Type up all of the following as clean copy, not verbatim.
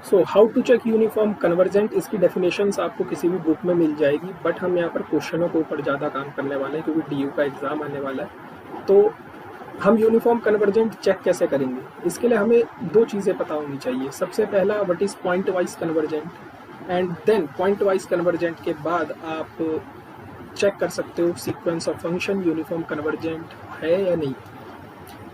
So how to check uniform convergent, इसकी definitions आपको किसी भी बुक में मिल जाएगी, बट हम यहाँ पर क्वेश्चनों के ऊपर ज़्यादा काम करने वाले हैं क्योंकि DU का एग्ज़ाम आने वाला है। तो हम यूनिफॉर्म कन्वर्जेंट चेक कैसे करेंगे, इसके लिए हमें दो चीज़ें पता होनी चाहिए। सबसे पहला what is point wise convergent, and then point wise convergent के बाद आप चेक कर सकते हो sequence of function uniform convergent है या नहीं।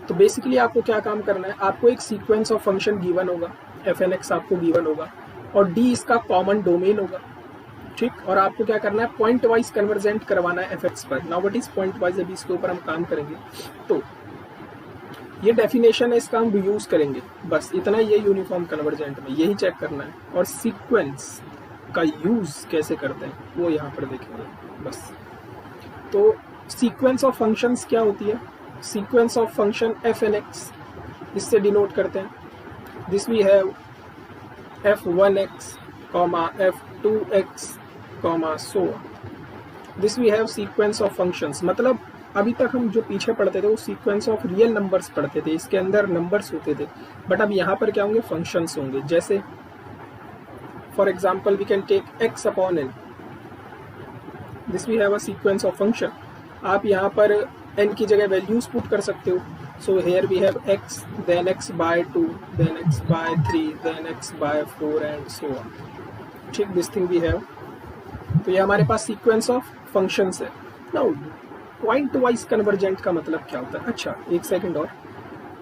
तो बेसिकली आपको क्या काम करना है, आपको एक सीक्वेंस ऑफ फंक्शन गिवन होगा, fn(x) आपको गिवन होगा और d इसका कॉमन डोमेन होगा, ठीक। और आपको क्या करना है, पॉइंट वाइज कन्वर्जेंट करवाना है fx पर। Now what is point wise, अभी इसके ऊपर हम काम करेंगे। तो ये डेफिनेशन है, इसका हम यूज करेंगे, बस इतना ही है यूनिफॉर्म कन्वर्जेंट में, यही चेक करना है। और सीक्वेंस का यूज कैसे करते हैं वो यहाँ पर देखेंगे बस। तो सीक्वेंस ऑफ फंक्शंस क्या होती है, सीक्वेंस ऑफ फंक्शन fn(x) इससे डिनोट करते हैं। This we have f1x, f2x, so on। This we have sequence of functions, मतलब अभी तक हम जो पीछे पढ़ते थे वो सीक्वेंस ऑफ रियल नंबर्स पढ़ते थे, इसके अंदर नंबर्स होते थे, बट अब यहाँ पर क्या होंगे, फंक्शंस होंगे। जैसे for example we can take x/n, this we have a sequence of function. आप यहाँ पर n की जगह वैल्यूज पुट कर सकते हो। So here we have x, then x/2, then x/3, then x/4 and so on, ठीक। This thing we have. तो ये हमारे पास सीक्वेंस ऑफ फंक्शंस है। नाउ पॉइंट वाइज कन्वर्जेंट का मतलब क्या होता है, अच्छा एक सेकंड और,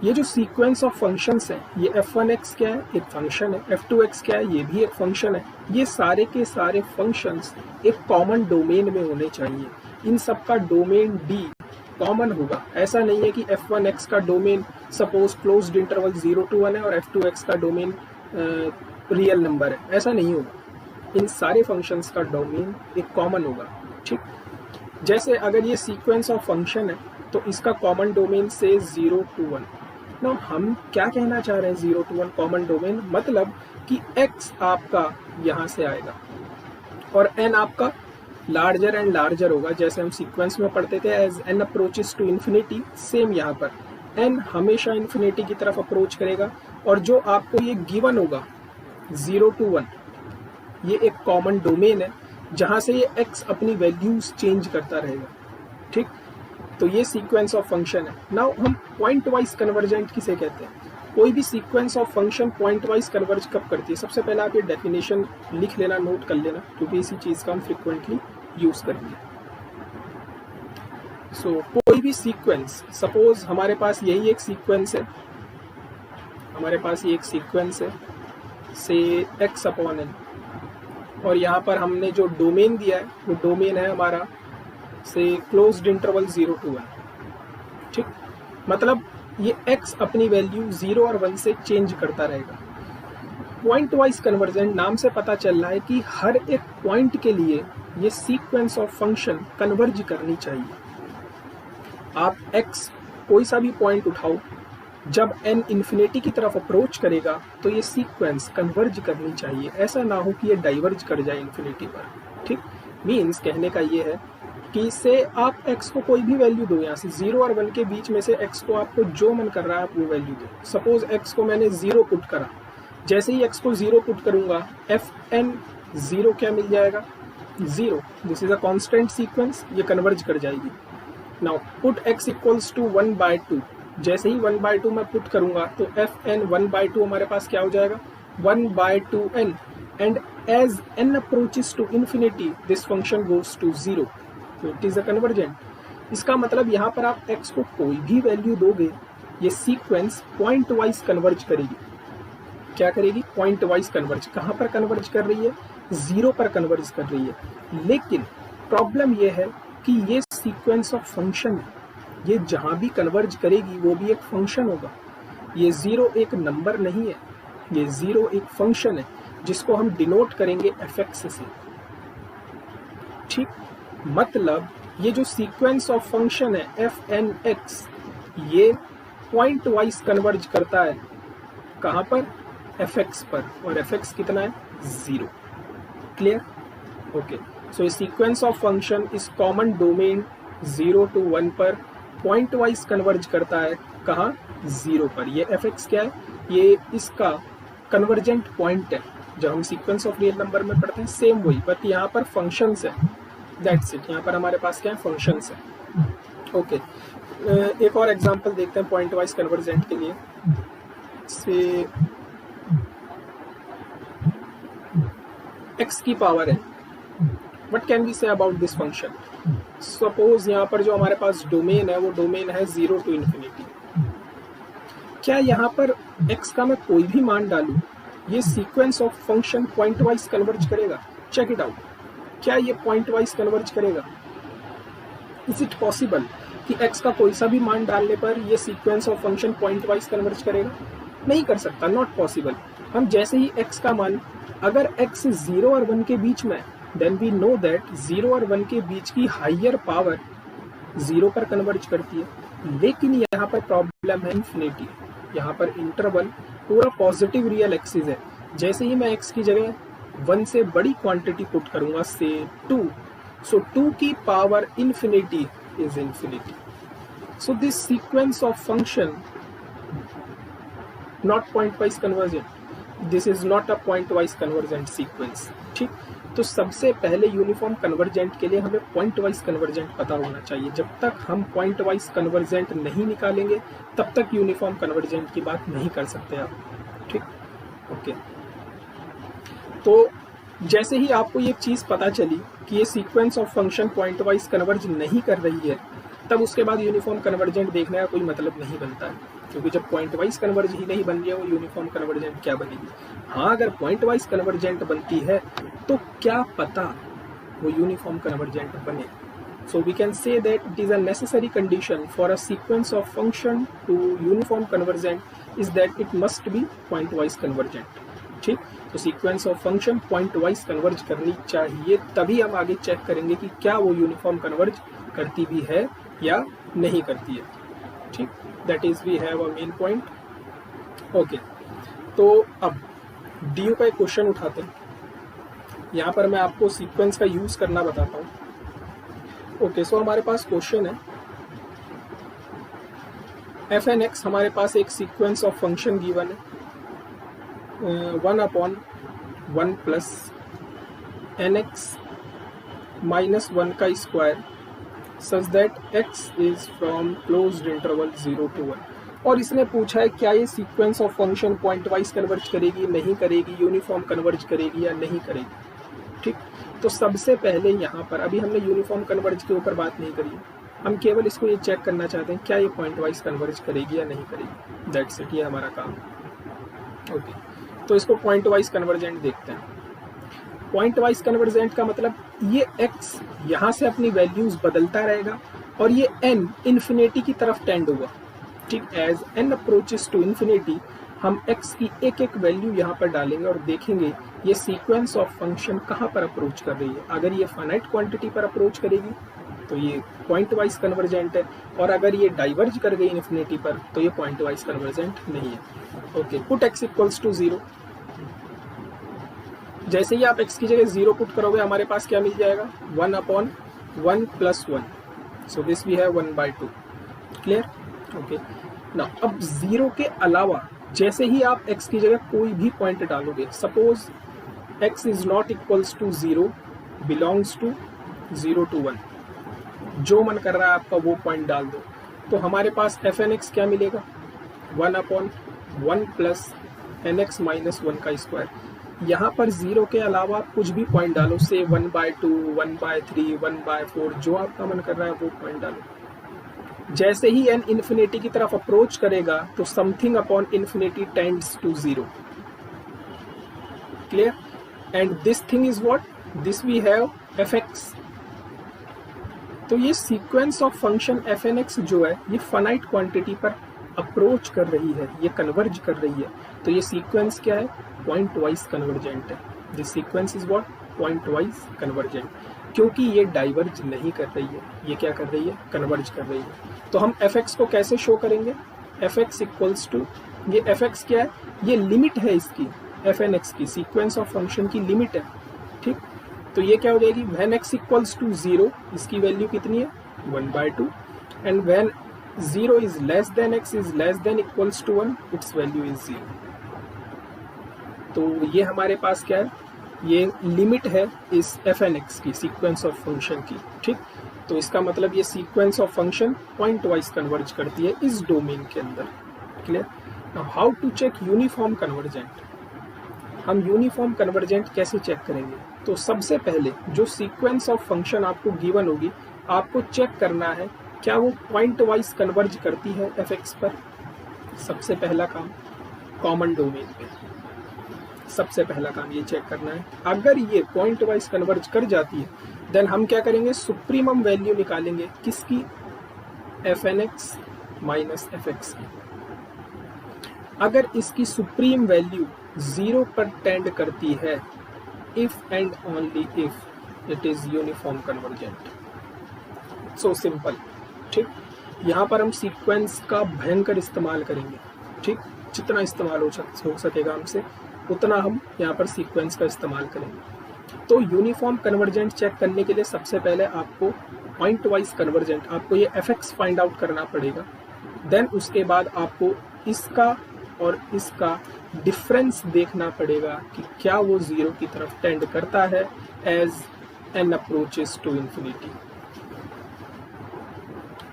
ये जो सीक्वेंस ऑफ फंक्शंस है, ये f1x क्या है, एक फंक्शन है, f2x क्या है, ये भी एक फंक्शन है। ये सारे के सारे फंक्शंस एक कॉमन डोमेन में होने चाहिए, इन सब का डोमेन D कॉमन होगा। ऐसा नहीं है कि f1x का domain suppose closed interval 0 to 1 है और f2x का डोमेन रियल नंबर है, ऐसा नहीं होगा। इन सारे फंक्शंस का डोमेन एक कॉमन होगा, ठीक। जैसे अगर ये सीक्वेंस ऑफ फंक्शन है तो इसका कॉमन डोमेन से 0 to 1। ना हम क्या कहना चाह रहे हैं 0 to 1 कॉमन डोमेन, मतलब कि x आपका यहाँ से आएगा और n आपका लार्जर एंड लार्जर होगा, जैसे हम सीक्वेंस में पढ़ते थे as n approaches to infinity, same यहाँ पर n हमेशा इन्फिनिटी की तरफ अप्रोच करेगा। और जो आपको ये गिवन होगा 0 to 1, ये एक कॉमन डोमेन है जहाँ से ये x अपनी वैल्यूज चेंज करता रहेगा, ठीक। तो ये सीक्वेंस ऑफ फंक्शन है। नाउ हम पॉइंट वाइज कन्वर्जेंट किसे कहते हैं, कोई भी sequence of function point wise converge कब करती है। सबसे पहले आप ये डेफिनेशन लिख लेना, नोट कर लेना, क्योंकि इसी चीज़ का हम फ्रिक्वेंटली यूज करेंगे। सो कोई भी सीक्वेंस, सपोज हमारे पास यही एक सीक्वेंस है, हमारे पास ये एक सीक्वेंस है से x/n, और यहाँ पर हमने जो डोमेन दिया है वो डोमेन है हमारा से क्लोज्ड इंटरवल 0 to 1, ठीक। मतलब ये x अपनी वैल्यू 0 और 1 से चेंज करता रहेगा। पॉइंट वाइज कन्वर्जेंट नाम से पता चल रहा है कि हर एक पॉइंट के लिए ये सीक्वेंस ऑफ फंक्शन कन्वर्ज करनी चाहिए। आप x कोई सा भी पॉइंट उठाओ, जब n इन्फिनिटी की तरफ अप्रोच करेगा तो ये सीक्वेंस कन्वर्ज करनी चाहिए, ऐसा ना हो कि ये डाइवर्ज कर जाए इन्फिनिटी पर, ठीक। मीन्स कहने का ये है कि से आप x को कोई भी वैल्यू दो, यहाँ से 0 और 1 के बीच में से x को आपको जो मन कर रहा है आप वो वैल्यू दो। सपोज x को मैंने 0 पुट करा, जैसे ही x को 0 पुट करूंगा fn 0 क्या मिल जाएगा, 0। This is a constant sequence, ये कन्वर्ज कर जाएगी। Now put x equals to 1/2, जैसे ही 1/2 मैं पुट करूंगा तो fn 1/2 हमारे पास क्या हो जाएगा, 1/2n, and as n approaches to infinity this function goes to 0, तो इट इज अ कन्वर्जेंट। इसका मतलब यहाँ पर आप x को कोई भी वैल्यू दोगे, ये सीक्वेंस पॉइंट वाइज कन्वर्ज करेगी। क्या करेगी, पॉइंट वाइज कन्वर्ज। कहाँ पर कन्वर्ज कर रही है, 0 पर कन्वर्ज कर रही है। लेकिन प्रॉब्लम ये है कि ये सीक्वेंस ऑफ फंक्शन है, ये जहाँ भी कन्वर्ज करेगी वो भी एक फंक्शन होगा। ये 0 एक नंबर नहीं है, ये 0 एक फंक्शन है जिसको हम डिनोट करेंगे fx से, ठीक। मतलब ये जो सीक्वेंस ऑफ फंक्शन है fnx, ये पॉइंट वाइज कन्वर्ज करता है कहाँ पर, fx पर, और fx कितना है, 0। Clear, okay. सो ये सीक्वेंस ऑफ फंक्शन इस कॉमन डोमेन 0 to 1 पर पॉइंट वाइज कन्वर्ज करता है, कहाँ, 0 पर। ये fx क्या है, ये इसका कन्वर्जेंट पॉइंट है जब हम सीक्वेंस ऑफ रियल नंबर में पढ़ते हैं, सेम वही, बट यहाँ पर फंक्शंस है, दैट्स इट। यहाँ पर हमारे पास क्या है, फंक्शंस है। ओके, एक और एग्जांपल देखते हैं पॉइंट वाइज कन्वर्जेंट के लिए। से x की पावर है, what can we say about this function. Suppose यहाँ पर जो हमारे पास डोमेन है वो डोमेन है 0 to infinity। क्या यहाँ पर x का मैं कोई भी मान डालूं, ये sequence of function point wise converge करेगा? चेक इट आउट, क्या ये पॉइंट वाइज कन्वर्ज करेगा? इज इट पॉसिबल कि x का कोई सा भी मान डालने पर ये sequence of function point wise converge करेगा? नहीं कर सकता, नॉट पॉसिबल। हम जैसे ही x का मान अगर x 0 और 1 के बीच में, देन वी नो दैट 0 और 1 के बीच की हायर पावर 0 पर कन्वर्ज करती है। लेकिन यहाँ पर प्रॉब्लम है इन्फिनिटी, यहाँ पर इंटरवल पूरा पॉजिटिव रियल एक्सिस है। जैसे ही मैं x की जगह 1 से बड़ी क्वांटिटी पुट करूंगा, से 2, सो 2 की power infinity is infinity. So this sequence of function not point wise convergent, this is not a point wise convergent sequence. ठीक, तो सबसे पहले यूनिफॉर्म कन्वर्जेंट के लिए हमें पॉइंट वाइज कन्वर्जेंट पता होना चाहिए। जब तक हम पॉइंट वाइज कन्वर्जेंट नहीं निकालेंगे तब तक यूनिफॉर्म कन्वर्जेंट की बात नहीं कर सकते आप। ठीक, ओके। तो जैसे ही आपको ये चीज पता चली कि ये sequence of function point wise converge नहीं कर रही है, तब उसके बाद यूनिफॉर्म कन्वर्जेंट देखने का कोई मतलब नहीं बनता है, क्योंकि जब पॉइंट वाइज कन्वर्ज ही नहीं बन रही है वो यूनिफॉर्म कन्वर्जेंट क्या बनेगी। हाँ, अगर पॉइंट वाइज कन्वर्जेंट बनती है तो क्या पता वो यूनिफॉर्म कन्वर्जेंट बने। So we can say that it is a necessary condition for a sequence of function to uniform convergent is that it must be point wise convergent. ठीक, तो sequence of function point wise converge करनी चाहिए, तभी हम आगे check करेंगे कि क्या वो यूनिफॉर्म कन्वर्ज करती भी है या नहीं करती है। ठीक, that is we have a main point. Okay, तो अब डी का एक क्वेश्चन उठाते हैं। यहाँ पर मैं आपको सीक्वेंस का यूज करना बताता हूँ। ओके, सो हमारे पास क्वेश्चन है एफ एन एक्स, हमारे पास एक सीक्वेंस ऑफ फंक्शन गिवन है 1/1 प्लस एन एक्स माइनस 1 का square such that x is from closed interval 0 to 1। और इसने पूछा है क्या ये sequence of function point wise converge करेगी, नहीं करेगी, यूनिफॉर्म कन्वर्ज करेगी या नहीं करेगी। ठीक, तो सबसे पहले यहाँ पर अभी हमने यूनिफॉर्म कन्वर्ज के ऊपर बात नहीं करी, हम केवल इसको ये चेक करना चाहते हैं क्या ये पॉइंट वाइज कन्वर्ज करेगी या नहीं करेगी। दैट्स इट, ये हमारा काम। ओके, तो इसको पॉइंट वाइज कन्वर्जेंट देखते हैं। पॉइंट वाइज कन्वर्जेंट का मतलब ये x यहाँ से अपनी वैल्यूज बदलता रहेगा और ये n इन्फिनिटी की तरफ टेंड होगा। ठीक, as n approaches to infinity हम x की एक एक वैल्यू यहाँ पर डालेंगे और देखेंगे ये सीक्वेंस ऑफ फंक्शन कहाँ पर अप्रोच कर रही है। अगर ये फाइनाइट क्वांटिटी पर अप्रोच करेगी तो ये पॉइंट वाइज कन्वर्जेंट है, और अगर ये डाइवर्ज कर गई इन्फिनिटी पर तो ये पॉइंट वाइज कन्वर्जेंट नहीं है। Okay, put x equals to 0। जैसे ही आप x की जगह 0 पुट करोगे हमारे पास क्या मिल जाएगा, 1/1 plus 1। So this we have 1/2। Clear? Okay, ना अब 0 के अलावा जैसे ही आप x की जगह कोई भी पॉइंट डालोगे, suppose x is not equals to 0, belongs to 0 to 1, जो मन कर रहा है आपका वो पॉइंट डाल दो, तो हमारे पास एफ एन एक्स क्या मिलेगा, 1/1 प्लस एन एक्स माइनस 1 का स्क्वायर। यहाँ पर 0 के अलावा आप कुछ भी पॉइंट डालो, से 1/2, 1/3, 1/4, जो आपका मन कर रहा है वो पॉइंट डालो। जैसे ही n इन्फिनिटी की तरफ अप्रोच करेगा तो something upon infinity tends to 0। Clear? And this thing is what, this we have F X. तो ये sequence of function F N X जो है ये फाइनाइट क्वांटिटी पर अप्रोच कर रही है, ये कन्वर्ज कर रही है। तो ये सीक्वेंस क्या है, पॉइंट वाइज कन्वर्जेंट है। This sequence is what, point wise convergent, क्योंकि ये डाइवर्ज नहीं कर रही है, ये क्या कर रही है, कन्वर्ज कर रही है। तो हम एफ एक्स को कैसे शो करेंगे, एफ एक्स इक्वल्स टू, ये एफ एक्स क्या है, ये लिमिट है इसकी, एफ एन एक्स की सीक्वेंस ऑफ फंक्शन की लिमिट है। ठीक, तो ये क्या हो जाएगी, व्हेन x इक्वल्स टू 0, इसकी वैल्यू कितनी है, 1/2, and when 0 is less than x is less than equals to 1, its value is 0। तो ये हमारे पास क्या है, ये लिमिट है इस एफ एन एक्स की, सीक्वेंस ऑफ फंक्शन की, ठीक। तो इसका मतलब ये sequence of function point wise converge करती है इस डोमेन के अंदर, clear. Now how to check uniform convergent. हम यूनिफॉर्म कन्वर्जेंट कैसे चेक करेंगे, तो सबसे पहले जो सीक्वेंस ऑफ फंक्शन आपको गिवन होगी, आपको चेक करना है क्या वो पॉइंट वाइज कन्वर्ज करती है एफ एक्स पर। सबसे पहला काम कॉमन डोमेन पे, सबसे पहला काम ये चेक करना है। अगर ये पॉइंट वाइज कन्वर्ज कर जाती है, देन हम क्या करेंगे, सुप्रीमम वैल्यू निकालेंगे, किसकी, F N X minus F X की। अगर इसकी सुप्रीम वैल्यू 0 पर टेंड करती है, if and only if it is uniform convergent. So simple, ठीक। यहाँ पर हम सीक्वेंस का भयंकर इस्तेमाल करेंगे, ठीक। जितना इस्तेमाल हो सकेगा हमसे उतना हम यहाँ पर सीक्वेंस का इस्तेमाल करेंगे। तो यूनिफॉर्म कन्वर्जेंट चेक करने के लिए सबसे पहले आपको पॉइंट वाइज कन्वर्जेंट, आपको ये एफ एक्स फाइंड आउट करना पड़ेगा। देन उसके बाद आपको इसका और इसका डिफरेंस देखना पड़ेगा कि क्या वो 0 की तरफ टेंड करता है as N approaches to infinity,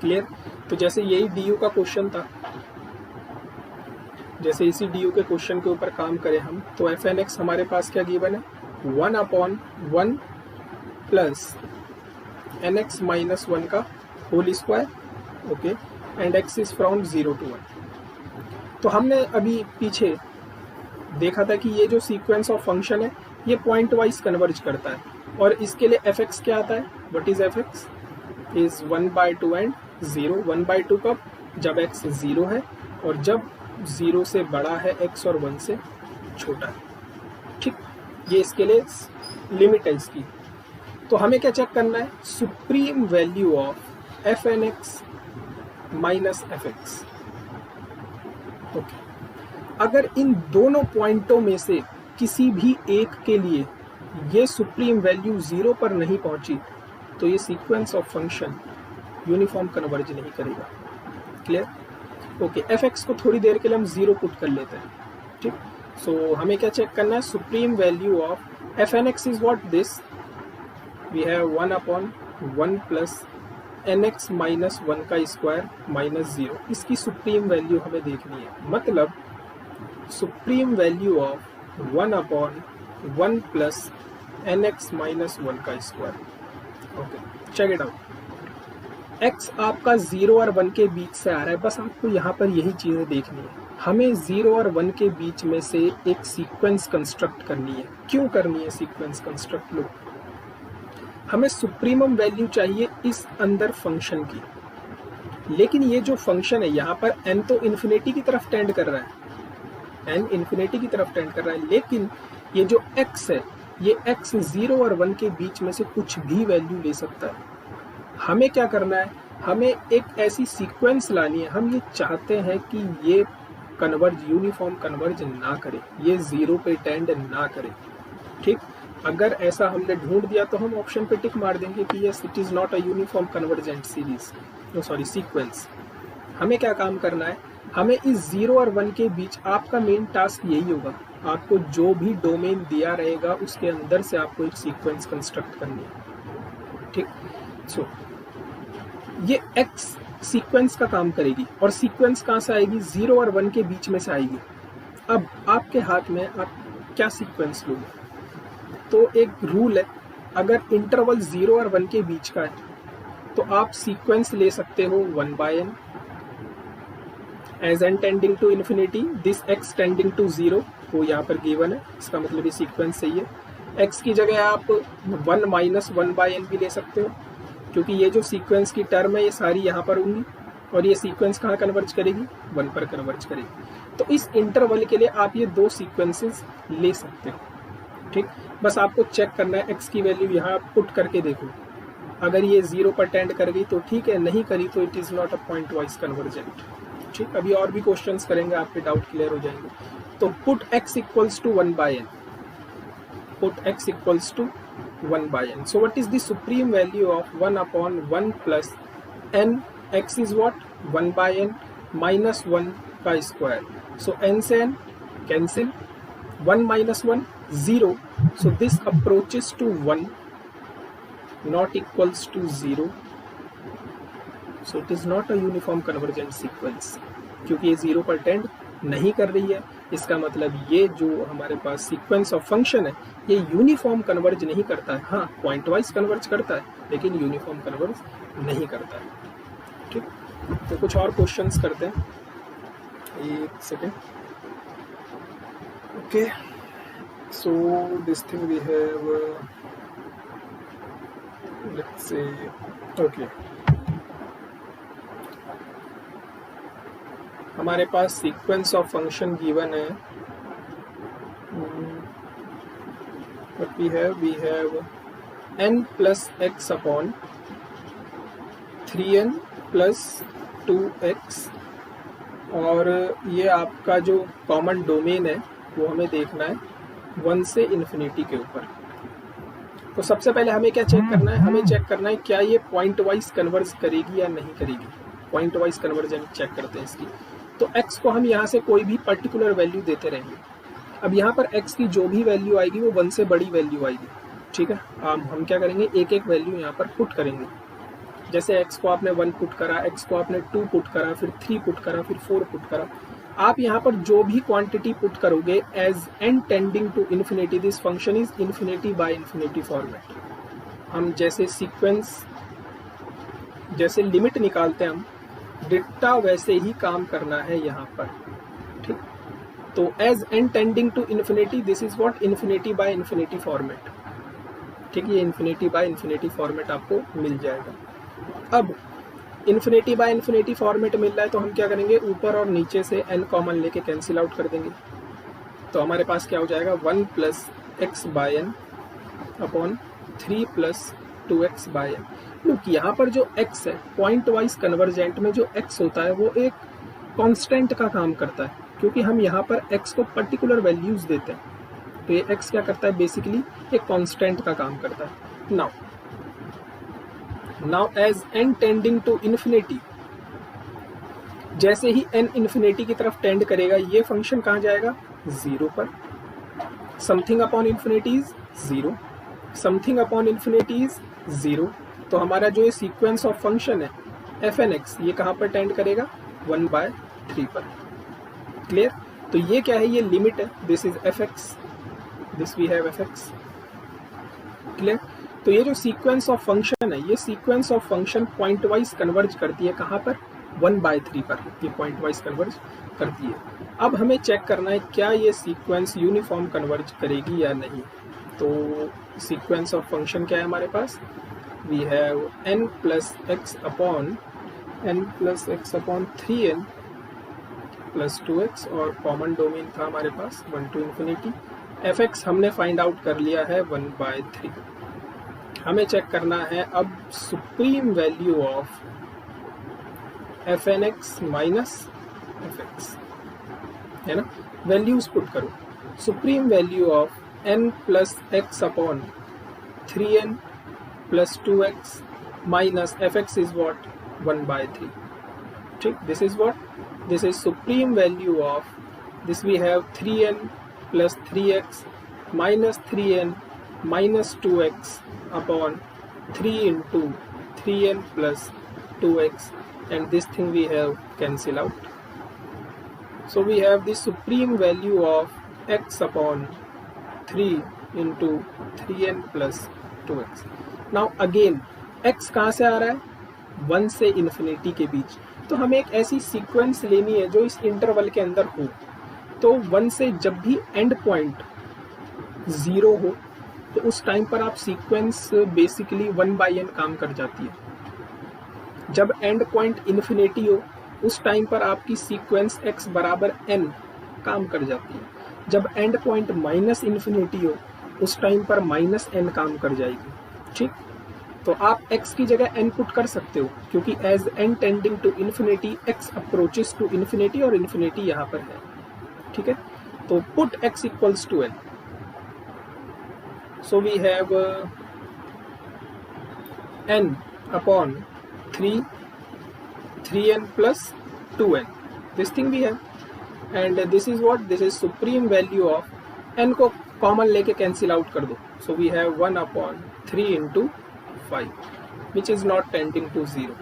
clear. तो जैसे यही डी यू का क्वेश्चन था, जैसे इसी डी यू के क्वेश्चन के ऊपर काम करें हम, तो एफ एन एक्स हमारे पास क्या गिवन है, 1/1 प्लस एन एक्स माइनस 1 का whole square, okay, and X is from 0 to 1। तो हमने अभी पीछे देखा था कि ये जो सीक्वेंस ऑफ फंक्शन है ये पॉइंट वाइज कन्वर्ज करता है, और इसके लिए एफ एक्स क्या आता है, what is F x, is 1/2 and 0। 1/2 कब, जब x 0 है और जब 0 से बड़ा है x और 1 से छोटा है, ठीक। ये इसके लिए लिमिट है इसकी। तो हमें क्या चेक करना है, supreme value of F N X minus F X, okay. अगर इन दोनों पॉइंटों में से किसी भी एक के लिए ये सुप्रीम वैल्यू 0 पर नहीं पहुंची, तो ये sequence of function uniform converge नहीं करेगा, क्लियर, ओके। एफ एक्स को थोड़ी देर के लिए हम 0 पुट कर लेते हैं, ठीक। सो हमें क्या चेक करना है, supreme value of F N X is what, this we have 1/1 plus N X minus 1 का स्क्वायर माइनस 0। इसकी सुप्रीम वैल्यू हमें देखनी है, मतलब supreme value of 1/1 plus N X minus 1 का square, okay. Check it out. x आपका 0 और 1 के बीच से आ रहा है, बस आपको यहाँ पर यही चीजें देखनी है। हमें 0 और 1 के बीच में से एक सीक्वेंस कंस्ट्रक्ट करनी है। क्यों करनी है सीक्वेंस कंस्ट्रक्ट, लो, हमें सुप्रीमम वैल्यू चाहिए इस अंदर फंक्शन की, लेकिन ये जो फंक्शन है यहाँ पर n तो इन्फिनिटी की तरफ टेंड कर रहा है, n इन्फिनिटी की तरफ टेंड कर रहा है, लेकिन ये जो x है, ये x 0 और 1 के बीच में से कुछ भी वैल्यू ले सकता है। हमें क्या करना है, हमें एक ऐसी सीक्वेंस लानी है, हम ये चाहते हैं कि ये कन्वर्ज, यूनिफॉर्म कन्वर्ज ना करे, ये 0 पे टेंड ना करे, ठीक। अगर ऐसा हमने ढूंढ दिया तो हम ऑप्शन पे टिक मार देंगे कि yes it is not a uniform convergent series, sorry sequence. हमें क्या काम करना है, हमें इस 0 और 1 के बीच, आपका मेन टास्क यही होगा, आपको जो भी डोमेन दिया रहेगा उसके अंदर से आपको एक सीक्वेंस कंस्ट्रक्ट करनी है, ठीक। सो ये x सीक्वेंस का काम करेगी, और सीक्वेंस कहाँ से आएगी, 0 और 1 के बीच में से आएगी। अब आपके हाथ में आप क्या सीक्वेंस लोगे, तो एक रूल है, अगर इंटरवल 0 और 1 के बीच का है तो आप सीक्वेंस ले सकते हो 1/n as n tending to infinity, this x tending to 0, वो यहाँ पर गिवन है, इसका मतलब ये सीक्वेंस सही है। x की जगह आप 1 माइनस 1/n भी ले सकते हो, क्योंकि ये जो सीक्वेंस की टर्म है ये सारी यहाँ पर होंगी, और ये सीक्वेंस कहाँ कन्वर्ज करेगी, 1 पर कन्वर्ज करेगी। तो इस इंटरवल के लिए आप ये दो सीक्वेंसेस ले सकते हो, ठीक। बस आपको चेक करना है, x की वैल्यू यहाँ पुट करके देखो, अगर ये 0 पर टेंड कर गई तो ठीक है, नहीं करी तो it is not a point wise convergent, ठीक। अभी और भी क्वेश्चंस करेंगे, आपके डाउट क्लियर हो जाएंगे। तो put x equals to 1/n, put x equals to 1/n, so what is the supreme value of 1/1 plus n, x is what, 1/n minus 1 का स्क्वायर, so n से n cancel, 1 minus 1 0, so this approaches to 1 not equals to 0, so it is not a uniform convergent sequence, क्योंकि ये 0 पर tend नहीं कर रही है। इसका मतलब ये जो हमारे पास सीक्वेंस ऑफ फंक्शन है ये यूनिफॉर्म कन्वर्ज नहीं करता है। हाँ, पॉइंट वाइज कन्वर्ज करता है लेकिन यूनिफॉर्म कन्वर्ज नहीं करता है। ठीक, तो कुछ और क्वेश्चंस करते हैं, एक second. Okay, so this thing we have, let's say, okay, हमारे पास सीक्वेंस ऑफ फंक्शन गिवन है। What we have n plus x upon 3n plus 2x, और ये आपका जो कॉमन डोमेन है वो हमें देखना है 1 से इन्फिनिटी के ऊपर। तो सबसे पहले हमें क्या चेक करना है, हमें चेक करना है क्या ये पॉइंट वाइज कन्वर्ज करेगी या नहीं करेगी। पॉइंट वाइज कन्वर्जेंट चेक करते हैं इसकी। तो x को हम यहाँ से कोई भी पर्टिकुलर वैल्यू देते रहेंगे। अब यहाँ पर x की जो भी वैल्यू आएगी वो 1 से बड़ी वैल्यू आएगी। ठीक है, हम क्या करेंगे, एक एक वैल्यू यहाँ पर पुट करेंगे। जैसे x को आपने 1 पुट करा, x को आपने 2 पुट करा, फिर 3 पुट करा, फिर 4 पुट करा। आप यहाँ पर जो भी क्वांटिटी पुट करोगे as n tending to infinity, this function is infinity by infinity format. हम जैसे सीक्वेंस, जैसे लिमिट निकालते हैं हम, डिट्टा वैसे ही काम करना है यहाँ पर। ठीक, तो as n tending to infinity, this is what infinity by infinity format. ठीक, ये इन्फिनिटी बाय इन्फिनिटी फॉर्मेट आपको मिल जाएगा। अब इन्फिनिटी बाय इन्फिनिटी फॉर्मेट मिल रहा है तो हम क्या करेंगे, ऊपर और नीचे से n कॉमन लेके कैंसिल आउट कर देंगे। तो हमारे पास क्या हो जाएगा, 1 plus X by N upon 3 plus 2x by N. Look, यहाँ पर जो x है पॉइंट वाइज कन्वर्जेंट में जो x होता है वो एक कांस्टेंट का काम करता है, क्योंकि हम यहाँ पर x को पर्टिकुलर वैल्यूज देते हैं। तो ये x क्या करता है, बेसिकली एक कांस्टेंट का काम करता है। Now as n tending to infinity, जैसे ही n इन्फिनिटी की तरफ टेंड करेगा ये फंक्शन कहाँ जाएगा, 0 पर। Something upon infinity is 0, something upon infinity is 0। तो हमारा जो ये सीक्वेंस ऑफ फंक्शन है fnx, ये कहाँ पर टेंड करेगा, 1/3 पर। क्लियर? तो ये क्या है, ये लिमिट है, this is fx, this we have fx। Clear? तो ये जो सीक्वेंस ऑफ फंक्शन है, ये sequence of function point wise converge करती है कहाँ पर, 1/3 पर। ये पॉइंट वाइज कन्वर्ज करती है। अब हमें चेक करना है क्या ये सीक्वेंस यूनिफॉर्म कन्वर्ज करेगी या नहीं। तो सीक्वेंस ऑफ फंक्शन क्या है हमारे पास, we have n plus x upon 3n plus 2x, और कॉमन डोमेन था हमारे पास 1 टू इन्फिनिटी। fx हमने फाइंड आउट कर लिया है 1/3। हमें चेक करना है अब supreme value of fnx minus fx, है ना। वैल्यूज पुट करो, supreme value of n plus x upon 3n plus 2x minus fx is what, 1/3। ठीक, this is what, this is supreme value of, this we have 3n plus 3x minus 3n minus 2x upon 3 into 3n plus 2x, and this thing we have cancel out. So we have the supreme value of x upon 3 into 3n plus 2x. Now again x कहाँ से आ रहा है, 1 से infinity के बीच। तो हमें एक ऐसी सीक्वेंस लेनी है जो इस इंटरवल के अंदर हो। तो 1 से जब भी एंड पॉइंट 0 हो तो उस टाइम पर आप सीक्वेंस बेसिकली 1/n काम कर जाती है। जब एंड पॉइंट इन्फिनिटी हो उस टाइम पर आपकी सीक्वेंस x बराबर n काम कर जाती है। जब एंड पॉइंट माइनस इन्फिनिटी हो उस टाइम पर माइनस n काम कर जाएगी। ठीक, तो आप x की जगह n पुट कर सकते हो, क्योंकि as n tending to infinity x approaches to infinity, और इन्फिनिटी यहाँ पर है। ठीक है, तो put x equals to n। So we have n upon 3n plus 2n. This thing we have, and this is what, this is supreme value of n को common लेके cancel out कर दो, so we have 1/3 into 5 which is not tending to 0,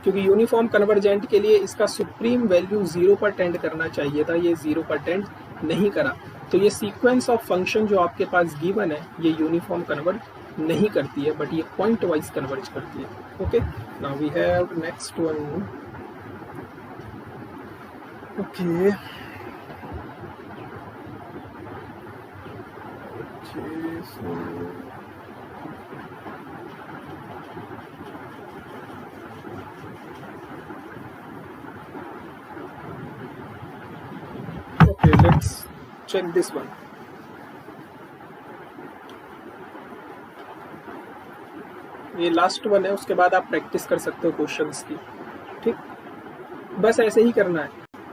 क्योंकि uniform convergent के लिए इसका supreme value 0 पर tend करना चाहिए था, ये 0 पर टेंड नहीं करा, तो ये सीक्वेंस ऑफ फंक्शन जो आपके पास गिवन है ये यूनिफॉर्म कन्वर्ज नहीं करती है, बट ये पॉइंट वाइज कन्वर्ज करती है। Okay, now we have next one. Okay, okay, let's check this one. ये लास्ट वन है, उसके बाद आप प्रैक्टिस कर सकते हो क्वेश्चंस की। ठीक, बस ऐसे ही करना है।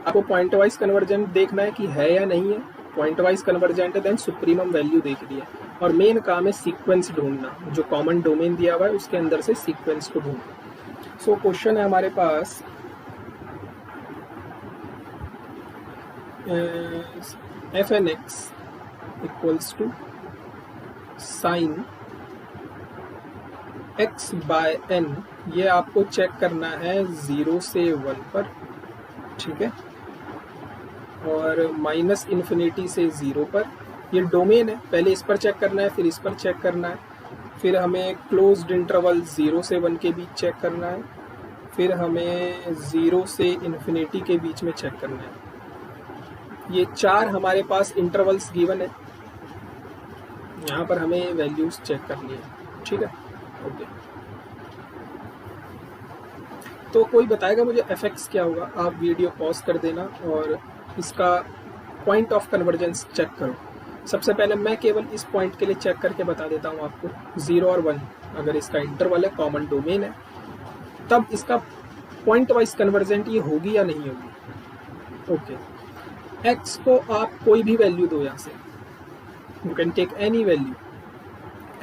आपको पॉइंट वाइज कन्वर्जेंट देखना है कि है या नहीं है, पॉइंट वाइज कन्वर्जेंट है, देन सुप्रीमम वैल्यू देखनी है, और मेन काम है सीक्वेंस ढूंढना, जो कॉमन डोमेन दिया हुआ है उसके अंदर से सीक्वेंस को ढूंढना। सो क्वेश्चन है हमारे पास f(n)x equals to sine x by n, ये आपको चेक करना है 0 से 1 पर, ठीक है, और -∞ से 0 पर, ये डोमेन है, पहले इस पर चेक करना है, फिर इस पर चेक करना है, फिर हमें क्लोज्ड इंटरवल 0 से 1 के बीच चेक करना है, फिर हमें 0 से ∞ के बीच में चेक करना है। ये 4 हमारे पास इंटरवल्स गिवन है, यहाँ पर हमें वैल्यूज चेक करनी है, ठीक है। ओके, तो कोई बताएगा मुझे f(x) क्या होगा? आप वीडियो पॉज कर देना और इसका पॉइंट ऑफ कन्वर्जेंस चेक करो। सबसे पहले मैं केवल इस पॉइंट के लिए चेक करके बता देता हूँ आपको, 0 और 1 अगर इसका इंटरवल है, कॉमन डोमेन है, तब इसका पॉइंट वाइज कन्वर्जेंट ये होगी या नहीं होगी। ओके, x को आप कोई भी वैल्यू दो, यहाँ से you can take any value,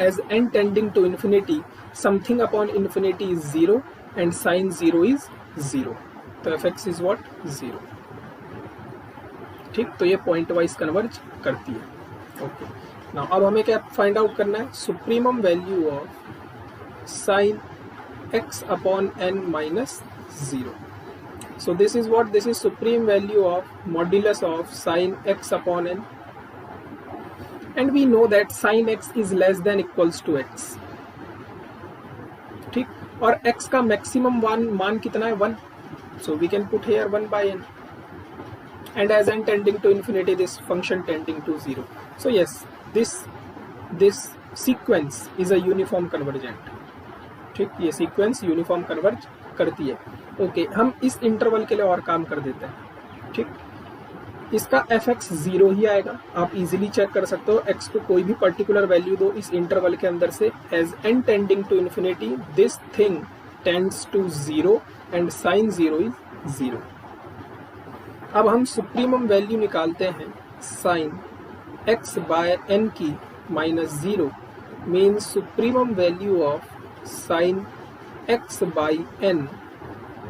as n tending to infinity, something upon infinity is 0 and sine 0 is 0, तो f(x) इज व्हाट? 0। ठीक, तो ये पॉइंट वाइज कन्वर्ज करती है। ओके, नाउ अब हमें क्या फाइंड आउट करना है? Supremum value of sine x upon n minus 0। So this is what? This is supreme value of modulus of sin x upon n, and we know that sin x is less than equals to x, ठीक, और x का maximum मान कितना है? 1, so we can put here 1 by n, and as n tending to infinity, this function tending to 0. So yes, this sequence is a uniform convergent, ठीक, ये sequence uniform converge करती है। ओके, हम इस इंटरवल के लिए और काम कर देते हैं, ठीक, इसका f(x) 0 ही आएगा, आप इजीली चेक कर सकते हो। x को कोई भी पर्टिकुलर वैल्यू दो इस इंटरवल के अंदर से, as n tending to infinity this thing tends to 0 and sine 0 is 0। अब हम सुप्रीमम वैल्यू निकालते हैं साइन x बाय n की minus 0, means supremum value of sine x by n,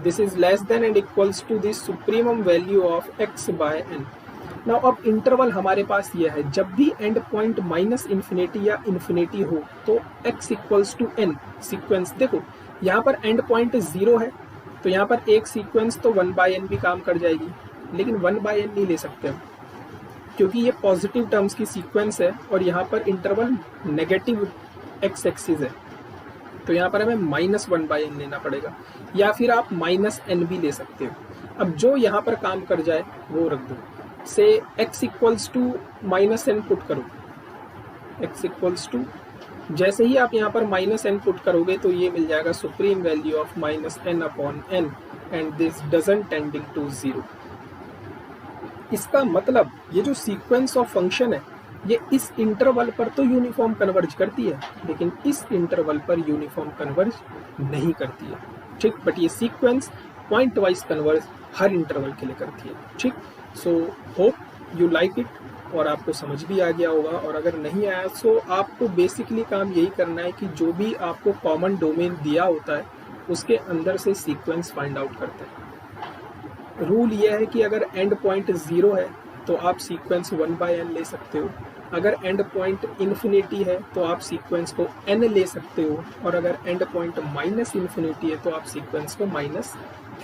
this is less than and equals to the supremum value of x by n. Now अब interval हमारे पास यह है, जब भी and point -∞ या infinity हो तो x equals to n। Sequence देखो, यहाँ पर एंड पॉइंट 0 है, तो यहाँ पर एक सीक्वेंस तो 1 by n भी काम कर जाएगी, लेकिन 1 by n नहीं ले सकते हम, क्योंकि ये पॉजिटिव टर्म्स की सीक्वेंस है और यहाँ पर इंटरवल नेगेटिव x एक्सिस है, तो यहाँ पर हमें -1 by n लेना पड़ेगा, या फिर आप -n भी ले सकते हो। अब जो यहाँ पर काम कर जाए वो रख दो, say x equals to -n put करो, x इक्वल्स टू, जैसे ही आप यहाँ पर -n पुट करोगे तो ये मिल जाएगा supreme value of -n upon n, and this doesn't tending to 0। इसका मतलब ये जो सीक्वेंस ऑफ फंक्शन है ये इस इंटरवल पर तो यूनिफॉर्म कन्वर्ज करती है, लेकिन इस इंटरवल पर यूनिफॉर्म कन्वर्ज नहीं करती है, ठीक, बट ये सीक्वेंस पॉइंट वाइज कन्वर्ज हर इंटरवल के लिए करती है, ठीक। So hope you like it, और आपको समझ भी आ गया होगा, और अगर नहीं आया तो आपको बेसिकली काम यही करना है कि जो भी आपको कॉमन डोमेन दिया होता है उसके अंदर से सीक्वेंस फाइंड आउट करते हैं। रूल ये है कि अगर एंड पॉइंट 0 है तो आप सीक्वेंस 1/n ले सकते हो। अगर एंड पॉइंट इन्फिनिटी है तो आप सीक्वेंस को n ले सकते हो, और अगर एंड पॉइंट माइनस इन्फिनिटी है तो आप सीक्वेंस को माइनस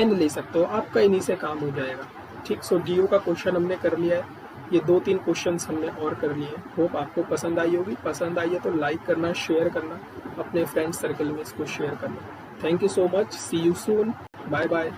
n ले सकते हो। आपका इन्हीं से काम हो जाएगा। ठीक, सो डीओ का क्वेश्चन हमने कर लिया है। ये 2-3 क्वेश्चंस हमने और कर लिए। होप आपको पसंद आई होगी। पसंद आई है तो लाइक करना, शेयर करना, अपने फ्रेंड सर्कल में इसको शेयर करना। Thank you so much. See you soon. Bye bye.